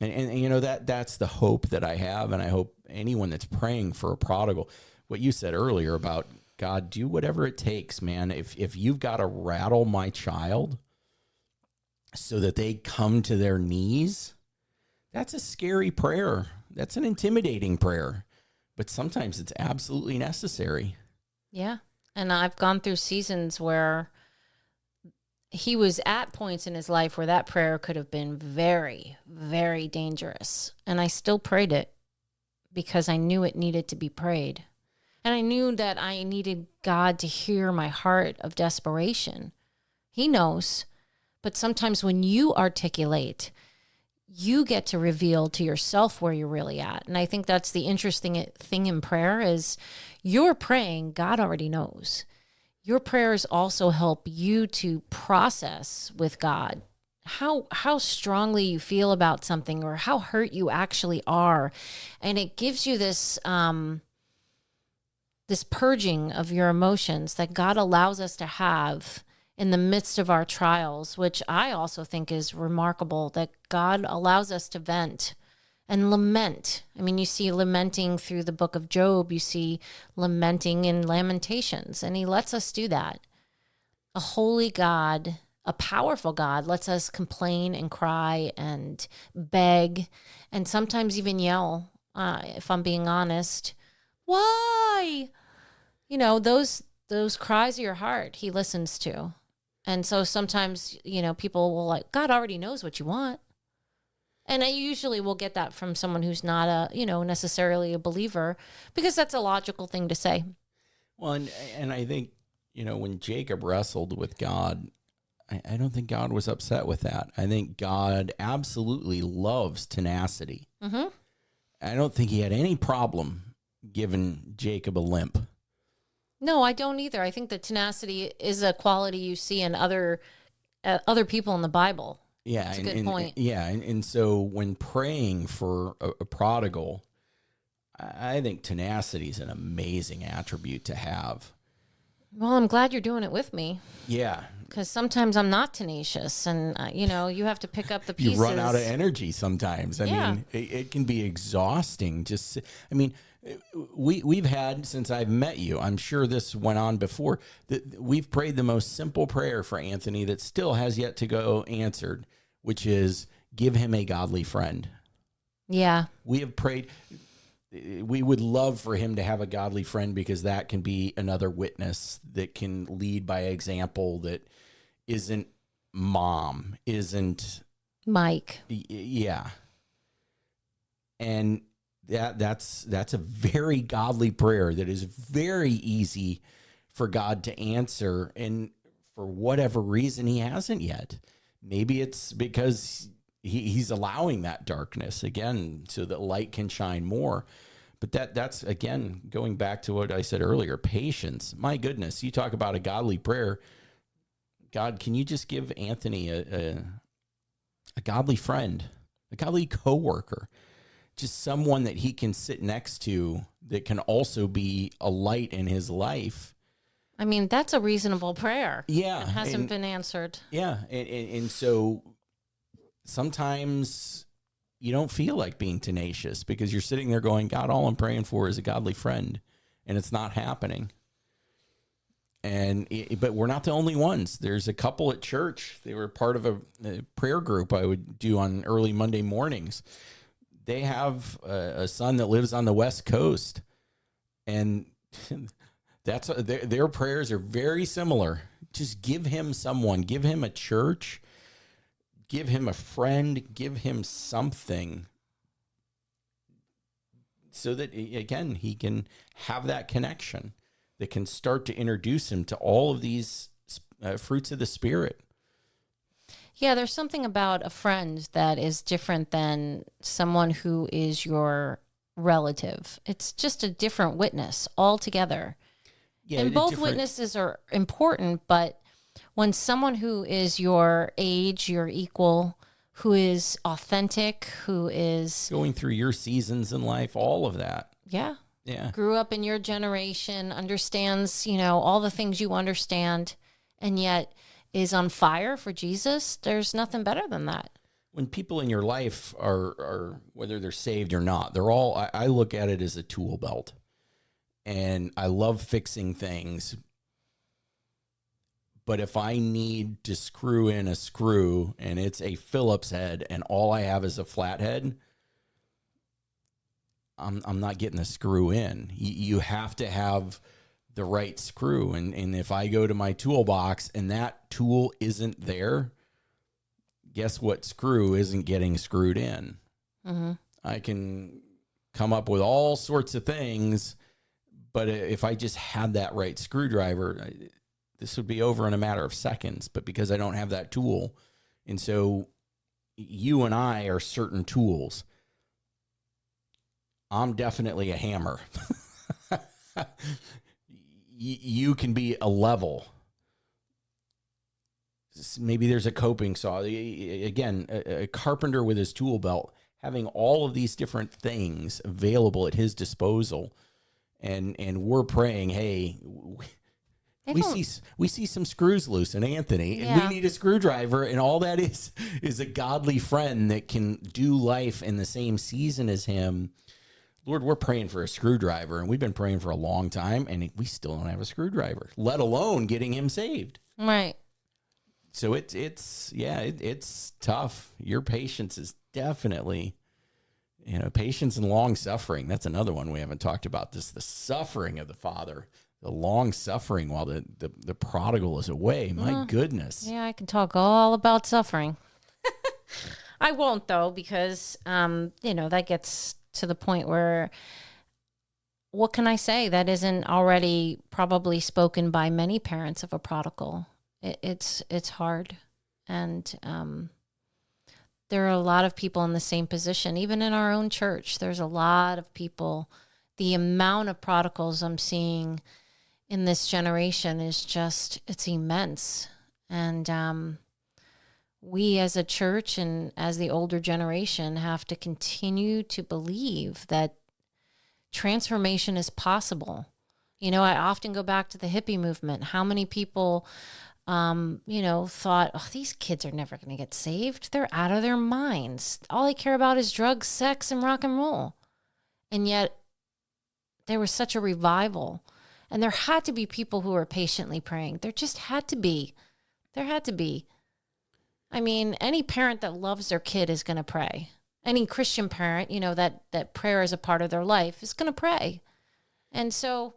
And that's the hope that I have, and I hope anyone that's praying for a prodigal, what you said earlier about God, do whatever it takes, man. If you've got to rattle my child so that they come to their knees, that's a scary prayer. That's an intimidating prayer. But sometimes it's absolutely necessary. Yeah. And I've gone through seasons where he was at points in his life where that prayer could have been very, very dangerous. And I still prayed it because I knew it needed to be prayed. And I knew that I needed God to hear my heart of desperation. He knows. But sometimes when you articulate, you get to reveal to yourself where you're really at. And I think that's the interesting thing in prayer is you're praying, God already knows. Your prayers also help you to process with God how strongly you feel about something or how hurt you actually are. And it gives you this this purging of your emotions that God allows us to have in the midst of our trials, which I also think is remarkable, that God allows us to vent and lament. I mean, you see lamenting through the book of Job, you see lamenting in Lamentations, and he lets us do that. A holy God, a powerful God, lets us complain and cry and beg and sometimes even yell, if I'm being honest. Why? Those cries of your heart, he listens to. And so sometimes, people will God already knows what you want. And I usually will get that from someone who's not necessarily a believer, because that's a logical thing to say. Well, and I think, when Jacob wrestled with God, I don't think God was upset with that. I think God absolutely loves tenacity. Mm-hmm. I don't think he had any problem giving Jacob a limp. No, I don't either. I think that tenacity is a quality you see in other people in the Bible. Yeah, that's a good point. And so when praying for a prodigal, I think tenacity is an amazing attribute to have. Well, I'm glad you're doing it with me. Yeah. Because sometimes I'm not tenacious, and you have to pick up the pieces. You run out of energy sometimes. I mean, it can be exhausting. We've had, since I've met you, I'm sure this went on before, that we've prayed the most simple prayer for Anthony that still has yet to go answered, which is give him a godly friend. Yeah. We have prayed. We would love for him to have a godly friend, because that can be another witness that can lead by example, that isn't mom, isn't Mike. Yeah. And that's a very godly prayer that is very easy for God to answer. And for whatever reason, he hasn't yet. Maybe it's because he's allowing that darkness again so that light can shine more. But that's, again, going back to what I said earlier, patience. My goodness, you talk about a godly prayer. God, can you just give Anthony a godly friend, a godly coworker, just someone that he can sit next to that can also be a light in his life? I mean, that's a reasonable prayer. Yeah. It hasn't been answered. Yeah. And so sometimes you don't feel like being tenacious because you're sitting there going, God, all I'm praying for is a godly friend, and it's not happening. But we're not the only ones. There's a couple at church. They were part of a prayer group I would do on early Monday mornings. They have a son that lives on the West Coast, and their prayers are very similar. Just give him someone, give him a church, give him a friend, give him something, so that, again, he can have that connection that can start to introduce him to all of these fruits of the Spirit. Yeah, there's something about a friend that is different than someone who is your relative. It's just a different witness altogether. Yeah, and both witnesses are important, but when someone who is your age, your equal, who is authentic, who is going through your seasons in life, all of that. Yeah. Yeah. Grew up in your generation, understands, all the things you understand, and yet is on fire for Jesus, there's nothing better than that. When people in your life are whether they're saved or not, they're all, I look at it as a tool belt. And I love fixing things. But if I need to screw in a screw and it's a Phillips head and all I have is a flathead, I'm not getting the screw in. You have to have the right screw. And if I go to my toolbox and that tool isn't there, guess what screw isn't getting screwed in? Mm-hmm. I can come up with all sorts of things, but if I just had that right screwdriver, this would be over in a matter of seconds. But because I don't have that tool, and so you and I are certain tools. I'm definitely a hammer. You can be a level. Maybe there's a coping saw. Again, a carpenter with his tool belt, having all of these different things available at his disposal. And we're praying, hey, we see some screws loose in Anthony, and we need a screwdriver, and all that is a godly friend that can do life in the same season as him. Lord, we're praying for a screwdriver, and we've been praying for a long time, and we still don't have a screwdriver, let alone getting him saved. Right. So it's tough. Your patience is definitely, patience and long suffering. That's another one we haven't talked about. The suffering of the Father, the long suffering while the prodigal is away. My goodness. Yeah, I can talk all about suffering. I won't, though, because that gets to the point where, what can I say that isn't already probably spoken by many parents of a prodigal? It's hard, and there are a lot of people in the same position. Even in our own church, there's a lot of people. The amount of prodigals I'm seeing in this generation is it's immense. And we as a church and as the older generation have to continue to believe that transformation is possible. You know, I often go back to the hippie movement. How many people, thought, oh, these kids are never going to get saved. They're out of their minds. All they care about is drugs, sex, and rock and roll. And yet there was such a revival. And there had to be people who were patiently praying. There just had to be. There had to be. I mean, any parent that loves their kid is going to pray. Any Christian parent, that prayer is a part of their life is going to pray. And so,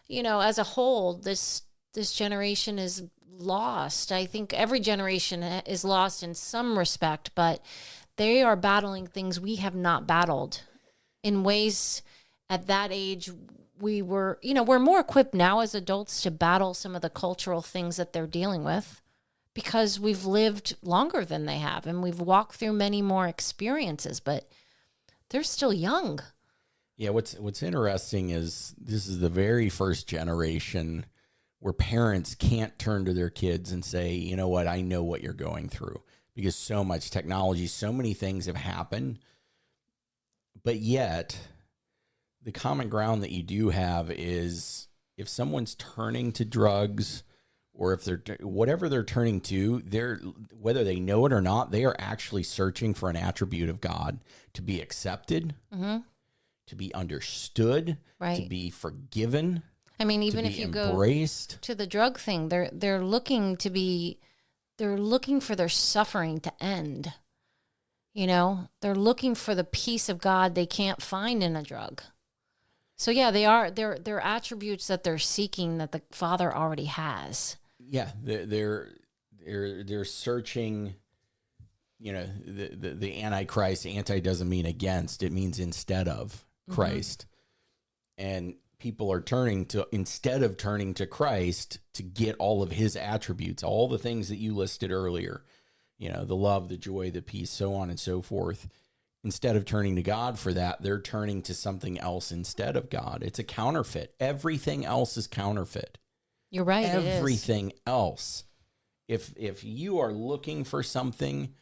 as a whole, this generation is lost. I think every generation is lost in some respect, but they are battling things we have not battled in ways at that age. We're more equipped now as adults to battle some of the cultural things that they're dealing with because we've lived longer than they have and we've walked through many more experiences, but they're still young. Yeah, what's interesting is this is the very first generation where parents can't turn to their kids and say, you know what, I know what you're going through, because so much technology, so many things have happened. But yet, the common ground that you do have is if someone's turning to drugs, or if they're whatever they're turning to, whether they know it or not, they are actually searching for an attribute of God to be accepted, to be understood, to be forgiven. I mean, even if you embraced. Go to the drug thing, they're looking for their suffering to end. They're looking for the peace of God they can't find in a drug. So yeah, they're attributes that they're seeking that the Father already has. Yeah, they're searching. The Antichrist. Anti doesn't mean against; it means instead of Christ. And people are instead of turning to Christ to get all of his attributes, all the things that you listed earlier, the love, the joy, the peace, so on and so forth. Instead of turning to God for that, they're turning to something else instead of God. It's a counterfeit. Everything else is counterfeit. You're right. Everything else. If you are looking for something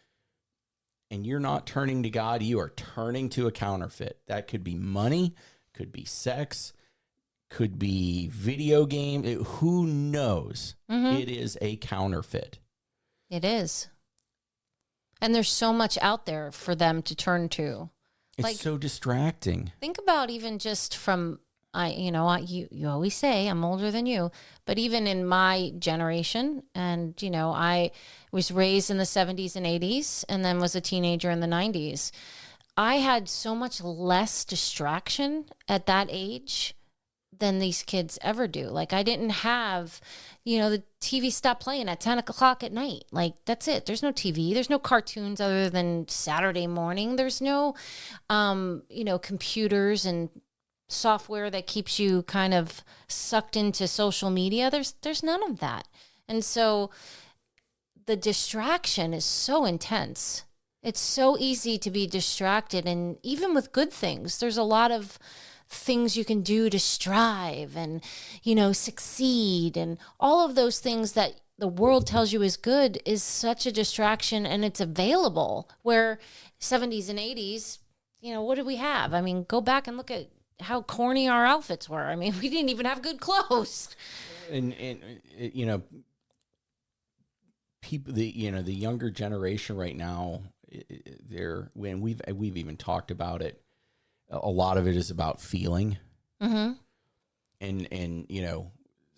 and you're not turning to God, you are turning to a counterfeit. That could be money, could be sex, could be video game. Who knows? It is a counterfeit. It is. And there's so much out there for them to turn to. It's so distracting. Think about even just from, you always say I'm older than you, but even in my generation, and, I was raised in the 70s and 80s and then was a teenager in the 90s. I had so much less distraction at that age than these kids ever do. Like, I didn't have, the TV stopped playing at 10 o'clock at night. Like, that's it. There's no TV. There's no cartoons other than Saturday morning. There's no, computers and software that keeps you kind of sucked into social media. There's none of that. And so the distraction is so intense. It's so easy to be distracted. And even with good things, there's a lot of things you can do to strive and, succeed, and all of those things that the world tells you is good is such a distraction, and it's available. Where 70s and 80s, what did we have? I mean, go back and look at how corny our outfits were. I mean, we didn't even have good clothes. And people, the younger generation right now, we've even talked about it. A lot of it is about feeling, and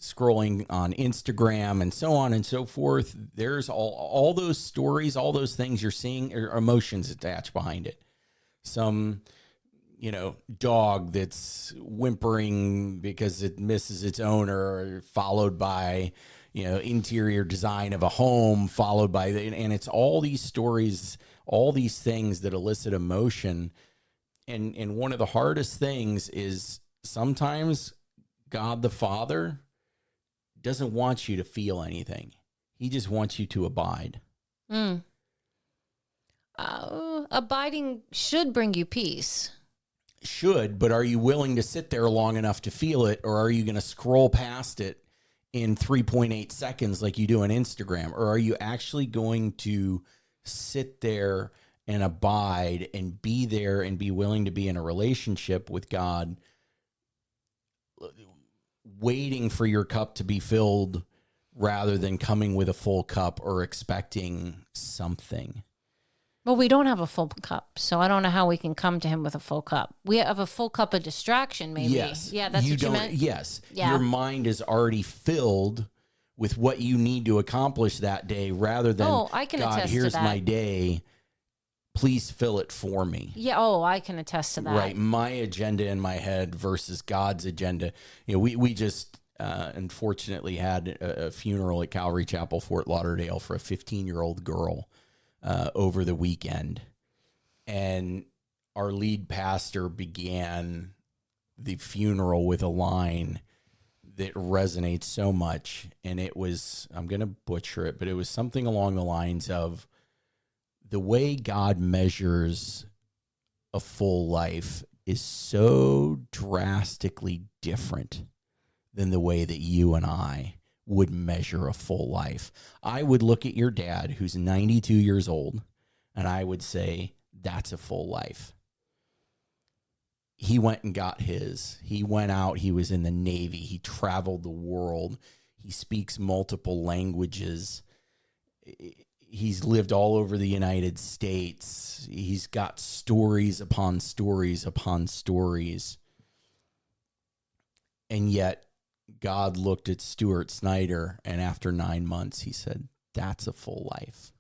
scrolling on Instagram and so on and so forth. There's all those stories, all those things you're seeing are emotions attached behind it. Some, dog that's whimpering because it misses its owner, followed by, interior design of a home, followed by, and it's all these stories, all these things that elicit emotion. And one of the hardest things is sometimes God the Father doesn't want you to feel anything. He just wants you to abide. Abiding should bring you peace. Should, but are you willing to sit there long enough to feel it, or are you going to scroll past it in 3.8 seconds like you do on Instagram? Or are you actually going to sit there and abide and be there and be willing to be in a relationship with God waiting for your cup to be filled rather than coming with a full cup or expecting something. Well, we don't have a full cup, so I don't know how we can come to him with a full cup. We have a full cup of distraction, maybe. Yes. Yeah, that's what you meant? Yes. Yeah. Your mind is already filled with what you need to accomplish that day rather than, I can God, attest to here's that. my day. Please fill it for me. Yeah, I can attest to that. Right. My agenda in my head versus God's agenda. You know, we just unfortunately had a funeral at Calvary Chapel, Fort Lauderdale for a 15-year-old girl over the weekend. And our lead pastor began the funeral with a line that resonates so much. And it was, I'm going to butcher it, but it was something along the lines of, the way God measures a full life is so drastically different than the way that you and I would measure a full life. I would look at your dad, who's 92 years old, and I would say, that's a full life. He went and got his. He went out. He was in the Navy. He traveled the world. He speaks multiple languages. He's lived all over the United States. He's got stories upon stories upon stories. And yet God looked at Stuart Snyder, and after 9 months, he said, that's a full life.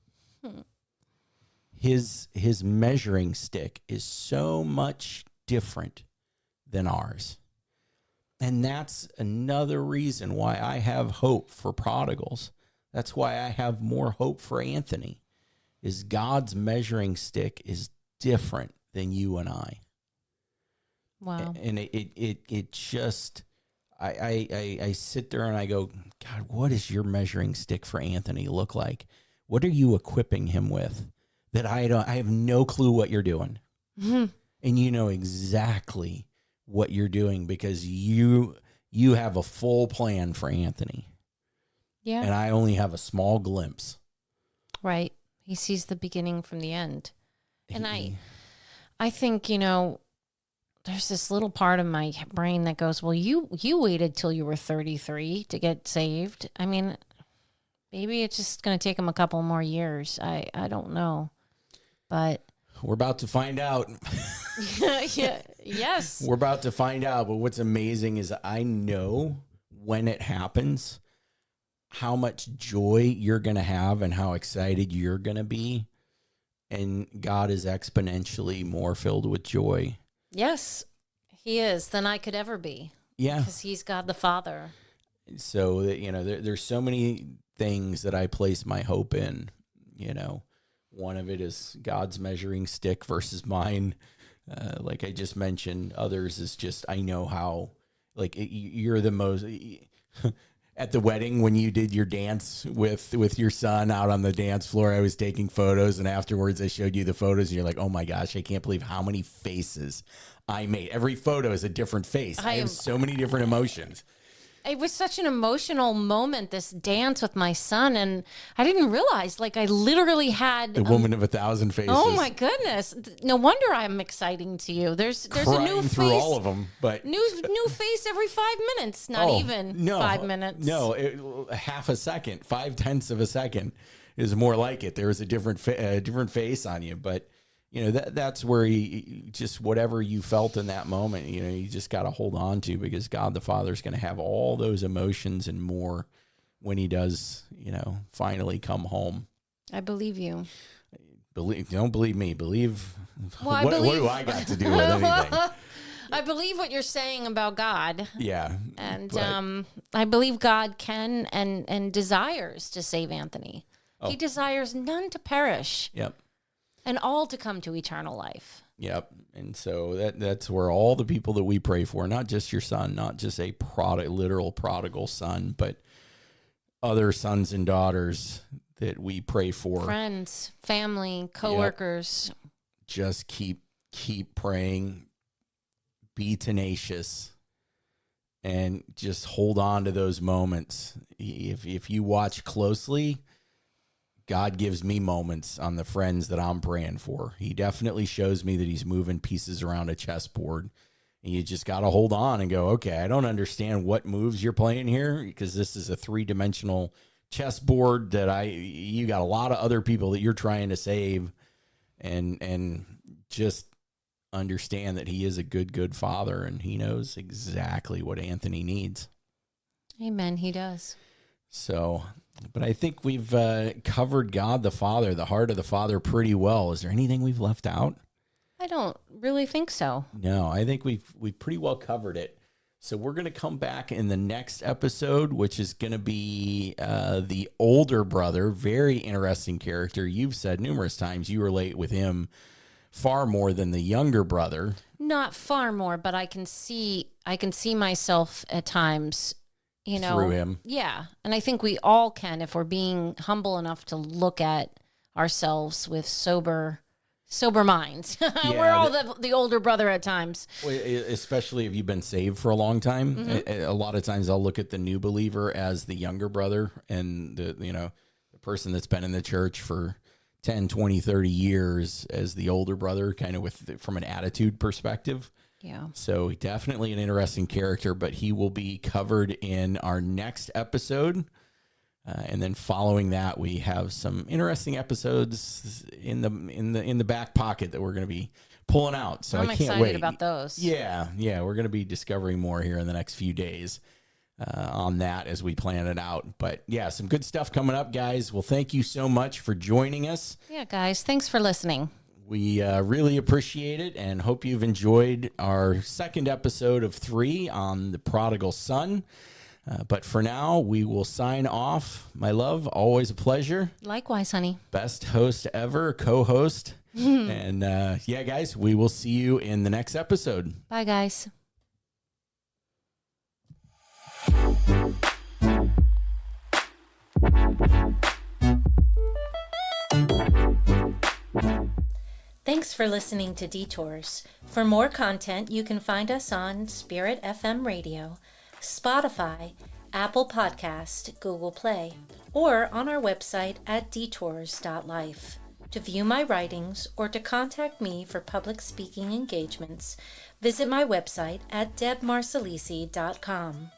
His measuring stick is so much different than ours. And that's another reason why I have hope for prodigals. That's why I have more hope for Anthony, is God's measuring stick is different than you and I. Wow. And it just, I sit there and I go, God, what does your measuring stick for Anthony look like? What are you equipping him with that I have no clue what you're doing? Mm-hmm. And you know exactly what you're doing because you have a full plan for Anthony. Yeah. And I only have a small glimpse. Right. He sees the beginning from the end. And I think, there's this little part of my brain that goes, well, you waited till you were 33 to get saved. I mean, maybe it's just going to take him a couple more years. I don't know. But we're about to find out. Yeah. Yes. We're about to find out. But what's amazing is I know when it happens how much joy you're going to have and how excited you're going to be. And God is exponentially more filled with joy. Yes, he is than I could ever be. Yeah. Because he's God the Father. So, there's so many things that I place my hope in. One of it is God's measuring stick versus mine. Like I just mentioned, others is just, I know how, you're the most... At the wedding, when you did your dance with your son out on the dance floor, I was taking photos, and afterwards I showed you the photos, and you're like, oh my gosh, I can't believe how many faces I made. Every photo is a different face. I have so many different emotions. It was such an emotional moment, this dance with my son, and I didn't realize, I literally had... The woman of 1,000 faces. Oh, my goodness. No wonder I'm exciting to you. There's a new face. Through all of them, but... New face every 5 minutes, not even 5 minutes. No, half a second, 0.5 of a second is more like it. There is a different face on you, but... that's where just whatever you felt in that moment, you just got to hold on to, because God the Father is going to have all those emotions and more when he does, finally come home. I believe you. Don't believe me. Believe. Well, what do I got to do with anything? I believe what you're saying about God. Yeah. And I believe God can and desires to save Anthony. He desires none to perish. Yep. And all to come to eternal life. Yep. And so that's where all the people that we pray for, not just your son, not just a literal prodigal son, but other sons and daughters that we pray for. Friends, family, coworkers. Yep. Just keep praying, be tenacious, and just hold on to those moments. If you watch closely, God gives me moments on the friends that I'm praying for. He definitely shows me that he's moving pieces around a chessboard. And you just got to hold on and go, okay, I don't understand what moves you're playing here, because this is a 3-dimensional chessboard that you got a lot of other people that you're trying to save, and just understand that he is a good father, and he knows exactly what Anthony needs. Amen. He does. So, but I think we've covered God the Father, the heart of the Father, pretty well. Is there anything we've left out? I don't really think so. No, I think we've pretty well covered it. So we're going to come back in the next episode, which is going to be the older brother. Very interesting character. You've said numerous times you relate with him far more than the younger brother. Not far more, but I can see myself at times, through him. Yeah. And I think we all can, if we're being humble enough to look at ourselves with sober minds. Yeah, we're all the older brother at times. Especially if you've been saved for a long time. Mm-hmm. A lot of times I'll look at the new believer as the younger brother, and the person that's been in the church for 10, 20, 30 years as the older brother, kind of from an attitude perspective. Yeah. So definitely an interesting character, but he will be covered in our next episode. And then following that, we have some interesting episodes in the back pocket that we're going to be pulling out. So I'm I can't excited wait about those. Yeah. We're going to be discovering more here in the next few days on that as we plan it out. But yeah, some good stuff coming up, guys. Well, thank you so much for joining us. Yeah, guys, thanks for listening. We really appreciate it, and hope you've enjoyed our second episode of 3 on the Prodigal Son. But for now, we will sign off. My love, always a pleasure. Likewise, honey. Best host ever, co-host. And yeah, guys, we will see you in the next episode. Bye, guys. Thanks for listening to Detours. For more content, you can find us on Spirit FM Radio, Spotify, Apple Podcast, Google Play, or on our website at detours.life. To view my writings or to contact me for public speaking engagements, visit my website at debmarsalisi.com.